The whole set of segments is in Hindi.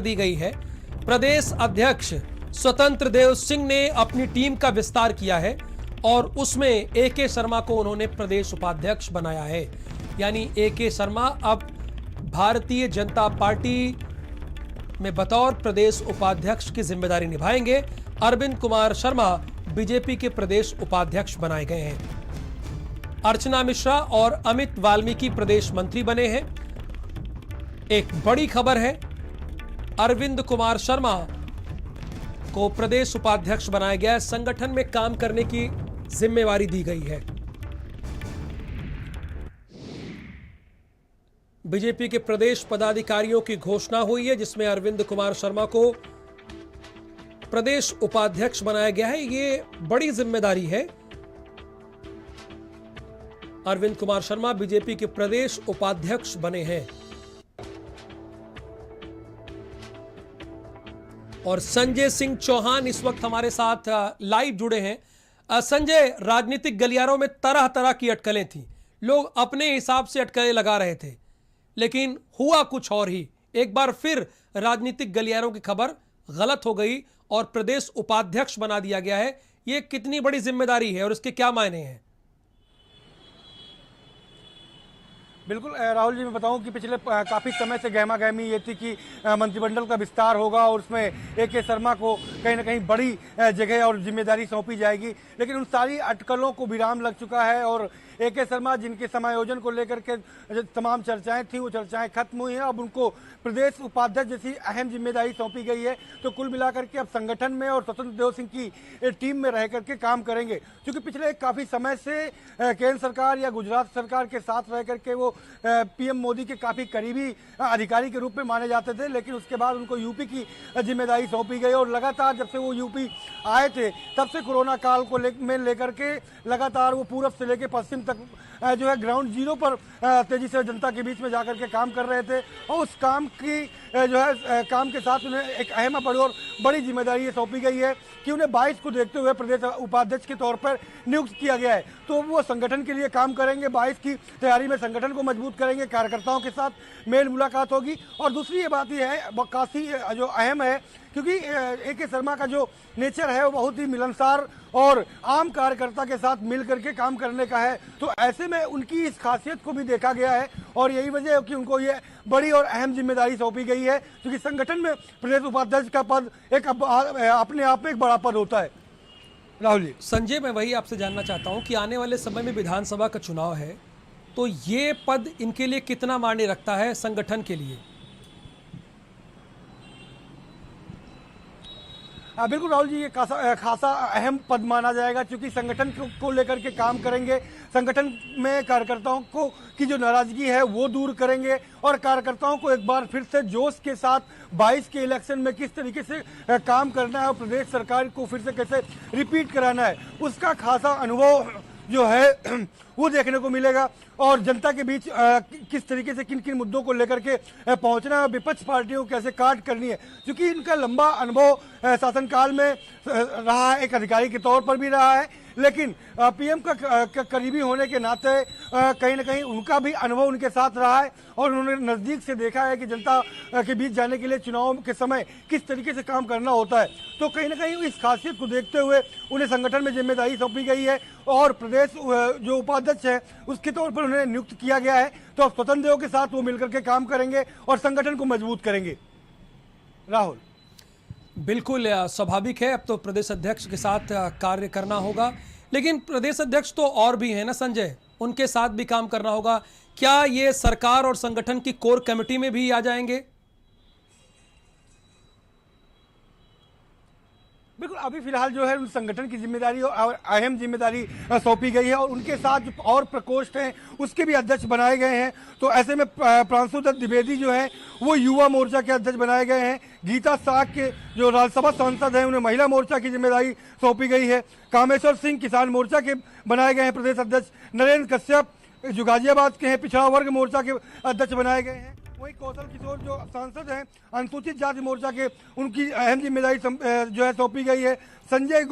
कर दी गई है। प्रदेश अध्यक्ष स्वतंत्र देव सिंह ने अपनी टीम का विस्तार किया है और उसमें AK शर्मा को उन्होंने प्रदेश उपाध्यक्ष बनाया है। यानी AK शर्मा अब भारतीय जनता पार्टी में बतौर प्रदेश उपाध्यक्ष की जिम्मेदारी निभाएंगे। अरविंद कुमार शर्मा बीजेपी के प्रदेश उपाध्यक्ष बनाए गए हैं। अर्चना मिश्रा और अमित वाल्मीकि प्रदेश मंत्री बने हैं। एक बड़ी खबर है, अरविंद कुमार शर्मा को प्रदेश उपाध्यक्ष बनाया गया है। संगठन में काम करने की जिम्मेवारी दी गई है। बीजेपी के प्रदेश पदाधिकारियों की घोषणा हुई है, जिसमें अरविंद कुमार शर्मा को प्रदेश उपाध्यक्ष बनाया गया है। ये बड़ी जिम्मेदारी है। अरविंद कुमार शर्मा बीजेपी के प्रदेश उपाध्यक्ष बने हैं। और संजय सिंह चौहान इस वक्त हमारे साथ लाइव जुड़े हैं। संजय, राजनीतिक गलियारों में तरह तरह की अटकलें थी, लोग अपने हिसाब से अटकलें लगा रहे थे, लेकिन हुआ कुछ और ही। एक बार फिर राजनीतिक गलियारों की खबर गलत हो गई और प्रदेश उपाध्यक्ष बना दिया गया है। यह कितनी बड़ी जिम्मेदारी है और इसके क्या मायने हैं? बिल्कुल राहुल जी, मैं बताऊं कि पिछले काफ़ी समय से गहमा गहमी ये थी कि मंत्रिमंडल का विस्तार होगा और उसमें AK शर्मा को कहीं ना कहीं बड़ी जगह और जिम्मेदारी सौंपी जाएगी, लेकिन उन सारी अटकलों को विराम लग चुका है और AK शर्मा जिनके समायोजन को लेकर के तमाम चर्चाएं थी, वो चर्चाएं खत्म हुई हैं। अब उनको प्रदेश उपाध्यक्ष जैसी अहम जिम्मेदारी सौंपी गई है। तो कुल मिलाकर के अब संगठन में और स्वतंत्र देव सिंह की टीम में रह करके काम करेंगे, क्योंकि पिछले काफ़ी समय से केंद्र सरकार या गुजरात सरकार के साथ रह करके वो PM मोदी के काफ़ी करीबी अधिकारी के रूप में माने जाते थे, लेकिन उसके बाद उनको यूपी की जिम्मेदारी सौंपी गई और लगातार जब से वो यूपी आए थे तब से कोरोना काल को लेकर के लगातार वो पूरब से लेकर पश्चिम तक जो है ग्राउंड जीरो पर तेजी से जनता के बीच में जाकर के काम कर रहे थे। और उस काम की जो है काम के साथ उन्हें एक अहम और बड़ी जिम्मेदारी ये सौंपी गई है कि उन्हें 22 को देखते हुए प्रदेश उपाध्यक्ष के तौर पर नियुक्त किया गया है। तो वो संगठन के लिए काम करेंगे, 22 की तैयारी में संगठन को मजबूत करेंगे, कार्यकर्ताओं के साथ मेल मुलाकात होगी। और दूसरी ये बात ये है, वो काफ़ी जो अहम है, क्योंकि AK शर्मा का जो नेचर है वो बहुत ही मिलनसार और आम कार्यकर्ता के साथ मिल करके काम करने का है। तो ऐसे में उनकी इस खासियत को भी देखा गया है और यही वजह है कि उनको ये बड़ी और अहम जिम्मेदारी सौंपी गई है, क्योंकि संगठन में प्रदेश उपाध्यक्ष का पद एक अपने आप में एक बड़ा पद होता है। राहुल जी। संजय, मैं वही आपसे जानना चाहता हूं कि आने वाले समय में विधानसभा का चुनाव है, तो ये पद इनके लिए कितना मायने रखता है संगठन के लिए? बिल्कुल राहुल जी, ये खासा अहम पद माना जाएगा, क्योंकि संगठन को लेकर के काम करेंगे, संगठन में कार्यकर्ताओं को की जो नाराजगी है वो दूर करेंगे और कार्यकर्ताओं को एक बार फिर से जोश के साथ 22 के इलेक्शन में किस तरीके से काम करना है और प्रदेश सरकार को फिर से कैसे रिपीट कराना है, उसका खासा अनुभव जो है वो देखने को मिलेगा। और जनता के बीच किस तरीके से किन किन मुद्दों को लेकर के पहुंचना है, विपक्ष पार्टियों को कैसे काट करनी है, क्योंकि इनका लंबा अनुभव शासनकाल में रहा है, एक अधिकारी के तौर पर भी रहा है, लेकिन PM का करीबी होने के नाते कहीं ना कहीं उनका भी अनुभव उनके साथ रहा है और उन्होंने नज़दीक से देखा है कि जनता के बीच जाने के लिए चुनाव के समय किस तरीके से काम करना होता है। तो कहीं ना कहीं इस खासियत को देखते हुए उन्हें संगठन में जिम्मेदारी सौंपी गई है और प्रदेश जो उपाध्यक्ष है उसके तौर पर उन्हें नियुक्त किया गया है। तो अब स्वतंत्र देव के साथ वो मिलकर के काम करेंगे और संगठन को मजबूत करेंगे। राहुल। बिल्कुल स्वाभाविक है, अब तो प्रदेश अध्यक्ष के साथ कार्य करना होगा, लेकिन प्रदेश अध्यक्ष तो और भी है ना संजय, उनके साथ भी काम करना होगा। क्या ये सरकार और संगठन की कोर कमेटी में भी आ जाएंगे? बिल्कुल, अभी फिलहाल जो है उन संगठन की जिम्मेदारी और अहम जिम्मेदारी सौंपी गई है और उनके साथ जो और प्रकोष्ठ हैं उसके भी अध्यक्ष बनाए गए हैं। तो ऐसे में प्रांशुदत्त द्विवेदी जो है वो युवा मोर्चा के अध्यक्ष बनाए गए हैं। गीता साग के जो राज्यसभा सांसद हैं उन्हें महिला मोर्चा की जिम्मेदारी सौंपी गई है। कामेश्वर सिंह किसान मोर्चा के बनाए गए हैं प्रदेश अध्यक्ष। नरेंद्र कश्यप जो गाजियाबाद के हैं पिछड़ा वर्ग मोर्चा के अध्यक्ष बनाए गए हैं। वही कौशल किशोर जो सांसद हैं अनुसूचित जाति मोर्चा के, उनकी अहम जिम्मेदारी जो है सौंपी गई है। संजय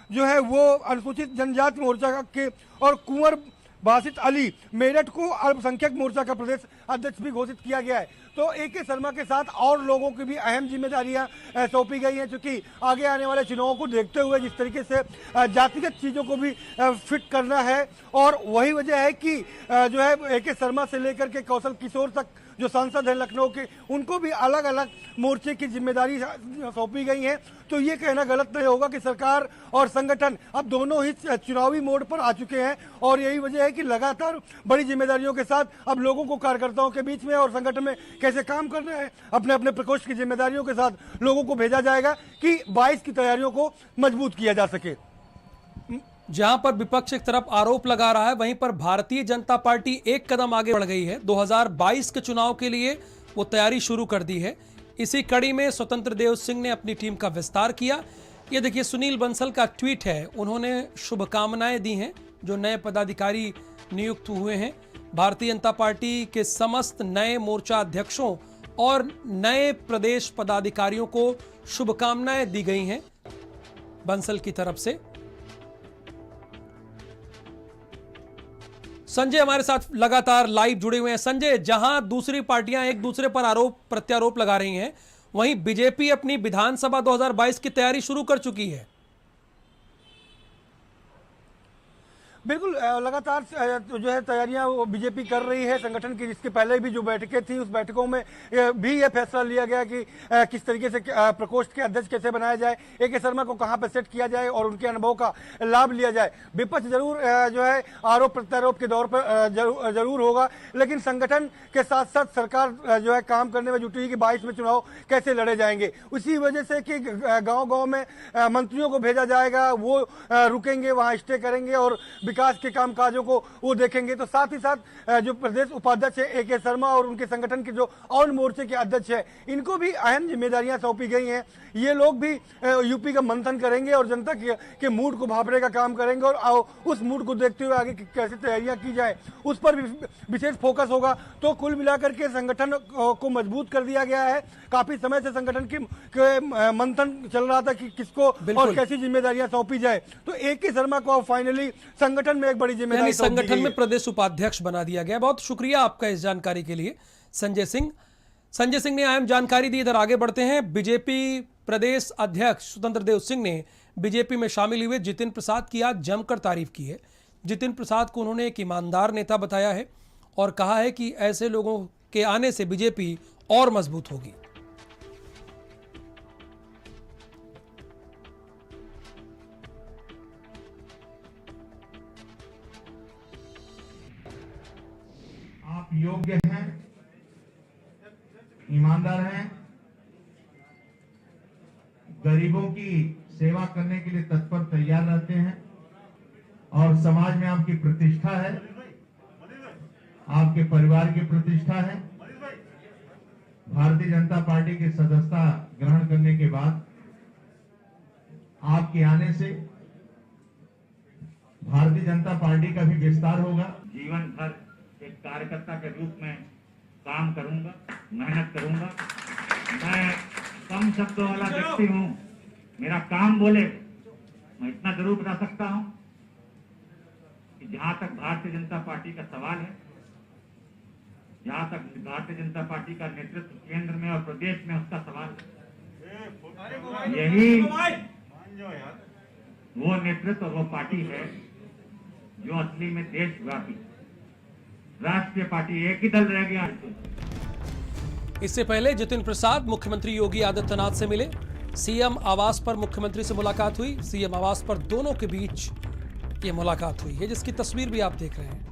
जो है वो अनुसूचित जनजाति मोर्चा के और कुंवर बासित अली मेरठ को अल्पसंख्यक मोर्चा का प्रदेश अध्यक्ष भी घोषित किया गया है। तो AK शर्मा के साथ और लोगों की भी अहम जिम्मेदारियां सौंपी गई हैं, क्योंकि आगे आने वाले चुनावों को देखते हुए जिस तरीके से जातिगत चीज़ों को भी फिट करना है, और वही वजह है कि जो है AK शर्मा से लेकर के कौशल किशोर तक जो सांसद हैं लखनऊ के, उनको भी अलग अलग मोर्चे की जिम्मेदारी सौंपी गई है। तो ये कहना गलत नहीं होगा कि सरकार और संगठन अब दोनों ही चुनावी मोड पर आ चुके हैं, और यही वजह है कि लगातार बड़ी जिम्मेदारियों के साथ अब लोगों को कार्यकर्ताओं के बीच में और संगठन में कैसे काम करना है, अपने अपने प्रकोष्ठ की जिम्मेदारियों के साथ लोगों को भेजा जाएगा कि 22 की तैयारियों को मजबूत किया जा सके। जहां पर विपक्ष एक तरफ आरोप लगा रहा है, वहीं पर भारतीय जनता पार्टी एक कदम आगे बढ़ गई है। 2022 के चुनाव के लिए वो तैयारी शुरू कर दी है। इसी कड़ी में स्वतंत्र देव सिंह ने अपनी टीम का विस्तार किया। ये देखिए, सुनील बंसल का ट्वीट है, उन्होंने शुभकामनाएं दी हैं जो नए पदाधिकारी नियुक्त हुए हैं। भारतीय जनता पार्टी के समस्त नए मोर्चा अध्यक्षों और नए प्रदेश पदाधिकारियों को शुभकामनाएं दी गई हैं बंसल की तरफ से। संजय हमारे साथ लगातार लाइव जुड़े हुए हैं। संजय, जहां दूसरी पार्टियां एक दूसरे पर आरोप प्रत्यारोप लगा रही हैं, वहीं बीजेपी अपनी विधानसभा 2022 की तैयारी शुरू कर चुकी है। बिल्कुल, लगातार जो है तैयारियां वो बीजेपी कर रही है संगठन की। इसके पहले भी जो बैठकें थी, उस बैठकों में भी ये फैसला लिया गया कि किस तरीके से प्रकोष्ठ के अध्यक्ष कैसे बनाया जाए, AK शर्मा को कहां पर सेट किया जाए और उनके अनुभव का लाभ लिया जाए। विपक्ष जरूर जो है आरोप प्रत्यारोप के दौर पर जरूर होगा, लेकिन संगठन के साथ साथ सरकार जो है काम करने में जुटी है कि 22 में चुनाव कैसे लड़े जाएंगे। उसी वजह से कि गाँव-गाँव में मंत्रियों को भेजा जाएगा, वो रुकेंगे, वहाँ स्टे करेंगे और विकास के काम काजों को वो देखेंगे। तो साथ ही साथ जो प्रदेश उपाध्यक्ष है AK शर्मा और उनके संगठन के जो और मोर्चे के अध्यक्ष है, इनको भी अहम जिम्मेदारियां सौंपी गई हैं। ये लोग भी यूपी का मंथन करेंगे और जनता के मूड को भापने का काम करेंगे, और उस मूड को देखते हुए आगे कैसे तैयारियां की जाए उस पर भी विशेष फोकस होगा। तो कुल मिलाकर के संगठन को मजबूत कर दिया गया है। काफी समय से संगठन के मंथन चल रहा था कि किसको और कैसी जिम्मेदारियां सौंपी जाए। तो AK शर्मा को फाइनली संगठन में एक बड़ी जिम्मेदारी संगठन में प्रदेश उपाध्यक्ष बना दिया गया। बहुत शुक्रिया आपका इस जानकारी के लिए संजय सिंह। संजय सिंह ने अहम जानकारी दी। इधर आगे बढ़ते हैं। बीजेपी प्रदेश अध्यक्ष स्वतंत्र देव सिंह ने बीजेपी में शामिल हुए जितिन प्रसाद की आज जमकर तारीफ की है। जितिन प्रसाद को उन्होंने एक ईमानदार नेता बताया है और कहा है कि ऐसे लोगों के आने से बीजेपी और मजबूत होगी। आप योग्य हैं, ईमानदार हैं, गरीबों की सेवा करने के लिए तत्पर तैयार रहते हैं, और समाज में आपकी प्रतिष्ठा है, आपके परिवार की प्रतिष्ठा है। भारतीय जनता पार्टी की सदस्यता ग्रहण करने के बाद आपके आने से भारतीय जनता पार्टी का भी विस्तार होगा। जीवन भर एक कार्यकर्ता के रूप में काम करूंगा, मेहनत करूंगा। मैं कम शब्दों वाला व्यक्ति हूं, मेरा काम बोले। मैं इतना जरूर बता सकता हूं कि जहां तक भारतीय जनता पार्टी का सवाल है, जहां तक भारतीय जनता पार्टी का नेतृत्व केंद्र में और प्रदेश में उसका सवाल है, यही वो नेतृत्व और वो पार्टी है जो असली में देशव्यापी राष्ट्रीय पार्टी, एक ही दल रह गया। इससे पहले जितिन प्रसाद मुख्यमंत्री योगी आदित्यनाथ से मिले। सीएम आवास पर मुख्यमंत्री से मुलाकात हुई। सीएम आवास पर दोनों के बीच ये मुलाकात हुई है, जिसकी तस्वीर भी आप देख रहे हैं।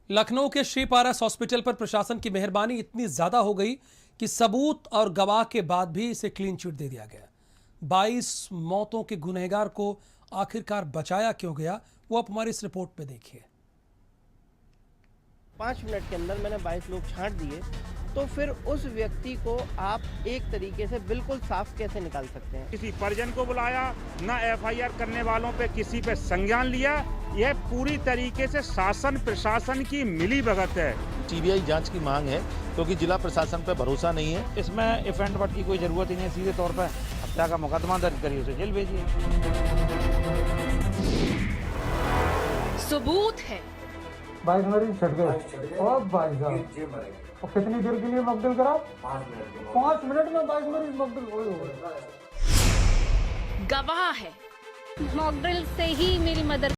लखनऊ के श्री पारस हॉस्पिटल पर प्रशासन की मेहरबानी इतनी ज्यादा हो गई कि सबूत और गवाह के बाद भी इसे क्लीन चिट दे दिया गया। 22 मौतों के गुनहगार को आखिरकार बचाया क्यों गया, वो आप हमारी इस रिपोर्ट में देखिए। 5 मिनट के अंदर मैंने 22 लोग छांट दिए तो फिर उस व्यक्ति को आप एक तरीके से बिल्कुल साफ कैसे निकाल सकते हैं? किसी परिजन को बुलाया, ना एफआईआर करने वालों पे किसी पे संज्ञान लिया। यह पूरी तरीके से शासन प्रशासन की मिलीभगत है। सीबीआई जांच की मांग है क्योंकि जिला प्रशासन पे भरोसा नहीं है। इसमें इफ एंड बट की कोई जरूरत ही नहीं है। सीधे तौर पर हत्या का मुकदमा दर्ज करिए, उसे जेल भेजिए। सबूत है। बाइक मेरी छट गई और भाई साहब और कितनी देर के लिए मकदल करा? 5 मिनट में बाइक मेरी मकदल। गवाह है। मॉक ड्रिल से ही मेरी मदर